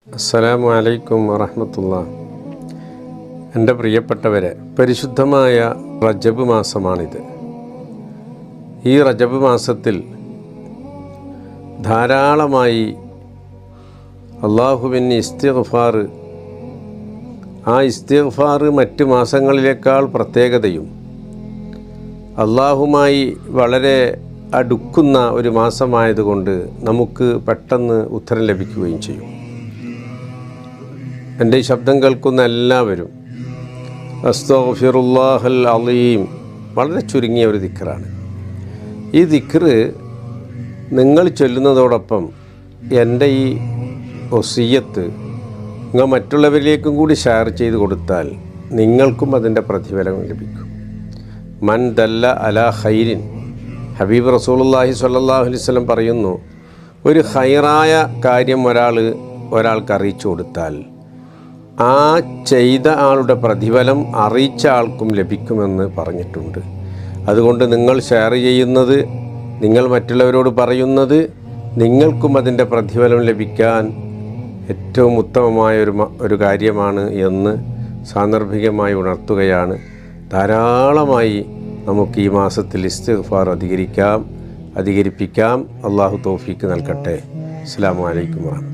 അസ്സലാമു അലൈക്കും വറഹ്മത്തുള്ളാഹി. എൻ്റെ പ്രിയപ്പെട്ടവരെ, പരിശുദ്ധമായ റജബ് മാസമാണിത്. ഈ റജബ് മാസത്തിൽ ധാരാളമായി അള്ളാഹുവിന് ഇസ്തിഗ്ഫാർ, ആ ഇസ്തിഗ്ഫാർ മറ്റ് മാസങ്ങളിലേക്കാൾ പ്രത്യേകതയും അള്ളാഹുമായി വളരെ അടുക്കുന്ന ഒരു മാസമായതുകൊണ്ട് നമുക്ക് പെട്ടെന്ന് ഉത്തരം ലഭിക്കുകയും ചെയ്യും. എൻ്റെ ഈ ശബ്ദം കേൾക്കുന്ന എല്ലാവരും അസ്തഗ്ഫിറുല്ലാഹൽ അലീം വളരെ ചുരുങ്ങിയ ഒരു ദിക്റാണ്. ഈ ദിക്ർ നിങ്ങൾ ചൊല്ലുന്നതോടൊപ്പം എൻ്റെ ഈ വസിയ്യത്ത് നിങ്ങൾ മറ്റുള്ളവരിലേക്കും കൂടി ഷെയർ ചെയ്ത് കൊടുത്താൽ നിങ്ങൾക്കും അതിൻ്റെ പ്രതിഫലം ലഭിക്കും. മൻ ദല്ല അലാ ഖൈരിൻ, ഹബീബ് റസൂലുള്ളാഹി സ്വല്ലല്ലാഹു അലൈഹി വസല്ലം പറയുന്നു, ഒരു ഖൈറായ കാര്യം ഒരാൾക്ക് അറിയിച്ചു കൊടുത്താൽ ആ ചെയ്ത ആളുടെ പ്രതിഫലം അറിയിച്ച ആൾക്കും ലഭിക്കുമെന്ന് പറഞ്ഞിട്ടുണ്ട്. അതുകൊണ്ട് നിങ്ങൾ ഷെയർ ചെയ്യുന്നത്, നിങ്ങൾ മറ്റുള്ളവരോട് പറയുന്നത് നിങ്ങൾക്കും അതിൻ്റെ പ്രതിഫലം ലഭിക്കാൻ ഏറ്റവും ഉത്തമമായ ഒരു കാര്യമാണ് എന്ന് സാന്ദർഭികമായി ഉണർത്തുകയാണ്. ധാരാളമായി നമുക്ക് ഈ മാസത്തിൽ ഇസ്തിഗ്ഫാർ അധികരിപ്പിക്കാം. അള്ളാഹു തൗഫീക്ക് നൽകട്ടെ. അസ്സലാമു അലൈക്കും വറഹ്മത്തുള്ളാഹി.